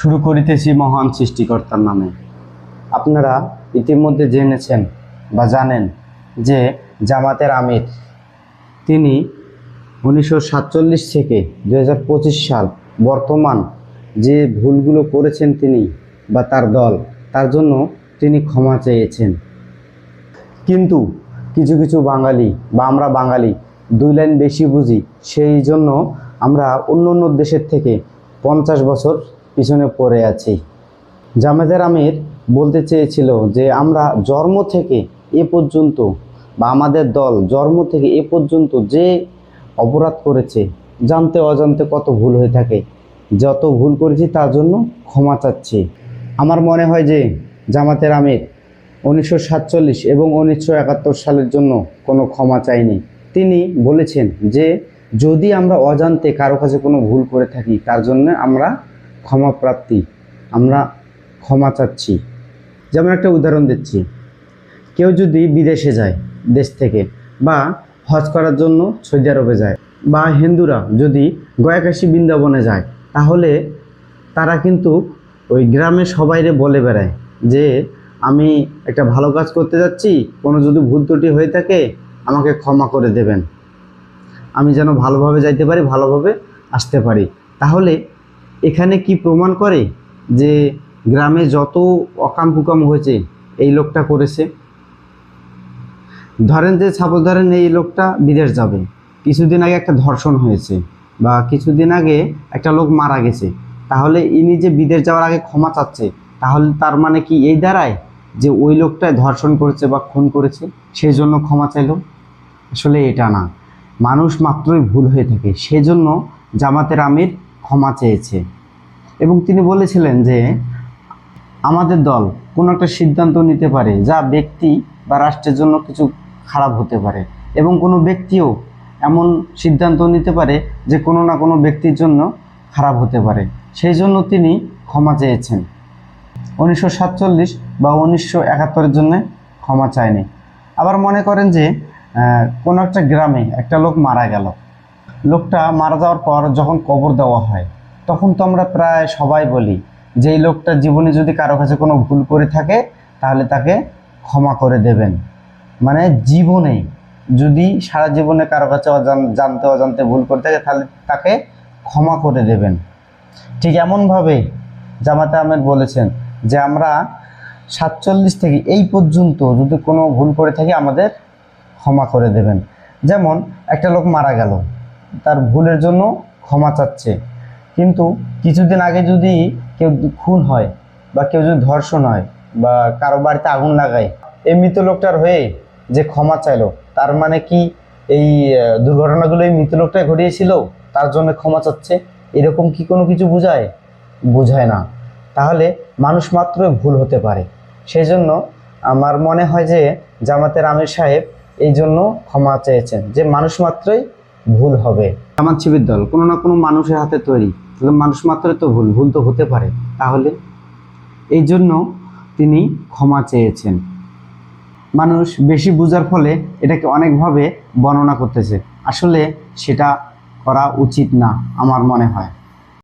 শুরু করিতেছি মহান সৃষ্টিকর্তার নামে। আপনারা ইতিমধ্যে জেনেছেন বা জানেন যে জামাতের আমির তিনি 1947 থেকে 2025 সাল বর্তমান যে ভুলগুলো করেছেন তিনি বা তার দল, তার জন্য তিনি ক্ষমা চেয়েছেন। কিন্তু কিছু কিছু বাঙালি বা আমরা বাঙালি দুই লাইন বেশি বুঝি, সেই জন্য আমরা অন্য অন্য দেশের থেকে 50 বছর পিছনে পড়ে আছি। জামাতের আমির বলতে চেয়েছিল যে আমরা জন্ম থেকে এ পর্যন্ত বা আমাদের দল জন্ম থেকে এ পর্যন্ত যে অপরাধ করেছে, জানতে অজান্তে কত ভুল হয়ে থাকে, যত ভুল করেছি তার জন্য ক্ষমা চাচ্ছি। আমার মনে হয় যে জামাতের আমির 1947 এবং 1971 সালের জন্য কোনো ক্ষমা চায়নি। তিনি বলেছেন যে যদি আমরা অজান্তে কারো কাছে কোনো ভুল করে থাকি তার জন্য আমরা ক্ষমা প্রার্থী, আমরা ক্ষমা চাচ্ছি। যেমন একটা উদাহরণ দিচ্ছি, কেউ যদি বিদেশে যায় দেশ থেকে, বা হজ করার জন্য সৌদি আরবে যায়, বা হিন্দুরা যদি গয়াকাশী বৃন্দাবনে যায়, তাহলে তারা কিন্তু ওই গ্রামে সবাইরে বলে বেড়ায় যে আমি একটা ভালো কাজ করতে যাচ্ছি, কোনো যদি ভুল ত্রুটি হয়ে থাকে আমাকে ক্ষমা করে দেবেন, আমি যেন ভালোভাবে যাইতে পারি, ভালোভাবে আসতে পারি। তাহলে এখানে কি প্রমাণ করে যে গ্রামে যত অকাম কুকাম হয়েছে এই লোকটা করেছে? ধরেন যে সাপোজ ধরেন এই লোকটা বিদেশ যাবে, কিছুদিন আগে একটা ধর্ষণ হয়েছে বা কিছুদিন আগে একটা লোক মারা গেছে, তাহলে ইনি যে বিদেশ যাওয়ার আগে ক্ষমা চাচ্ছে, তাহলে তার মানে কি এই দাঁড়ায় যে ওই লোকটাই ধর্ষণ করেছে বা খুন করেছে সেই জন্য ক্ষমা চাইল? আসলে এটা না, মানুষ মাত্রই ভুল হয়ে থাকে, সেজন্য জামাতের আমির ক্ষমা চেয়েছে। এবং তিনি বলেছিলেন যে আমাদের দল কোনো একটা সিদ্ধান্ত নিতে পারে যা ব্যক্তি বা রাষ্ট্রের জন্য কিছু খারাপ হতে পারে, এবং কোনো ব্যক্তিও এমন সিদ্ধান্ত নিতে পারে যে কোনো না কোনো ব্যক্তির জন্য খারাপ হতে পারে, সেই জন্য তিনি ক্ষমা চেয়েছেন। 1947 বা 1971 জন্য ক্ষমা চায়নি। আবার মনে করেন যে কোনো একটা গ্রামে একটা লোক মারা গেল, লোকটা মারা যাওয়ার পর যখন কবর দেওয়া হয়, তখন তো আমরা প্রায় সবাই বলি যে এই লোকটা জীবনে যদি কারো কাছে কোনো ভুল করে থাকে তাহলে তাকে ক্ষমা করে দেবেন। মানে জীবনে যদি সারা জীবনে কারো কাছে জানতে অজান্তে ভুল করে থাকে তাহলে তাকে ক্ষমা করে দেবেন। ঠিক এমনভাবে জামাতে আমির বলেছেন যে আমরা 47 থেকে এই পর্যন্ত যদি কোনো ভুল করে থাকি আমাদের ক্ষমা করে দেবেন। যেমন একটা লোক মারা গেল, তার ভুলের জন্য ক্ষমা চাচ্ছে, কিন্তু কিছুদিন আগে যদি কেউ খুন হয় বা কেউ যদি ধর্ষণ হয় বা কারো বাড়িতে আগুন লাগায়, এই মৃত লোকটার হয়ে যে ক্ষমা চাইলো, তার মানে কি এই দুর্ঘটনাগুলো এই মৃত লোকটাই ঘটিয়েছিল তার জন্য ক্ষমা চাচ্ছে? এরকম কি কোনো কিছু বোঝায়? বোঝায় না। তাহলে মানুষ মাত্রই ভুল হতে পারে, সেই জন্য আমার মনে হয় যে জামাতের আমির সাহেব এই জন্য ক্ষমা চেয়েছেন যে মানুষ মাত্রই ভুল হবে। জামাত শিবির দল কোনো না কোনো মানুষের হাতে তৈরি, মানুষ মাত্রই তো ভুল, ভুল তো হতে পারে, তাহলে এই জন্য তিনি ক্ষমা চেয়েছেন। মানুষ বেশি বোঝার ফলে এটাকে অনেকভাবে বর্ণনা করতেছে, আসলে সেটা করা উচিত না আমার মনে হয়।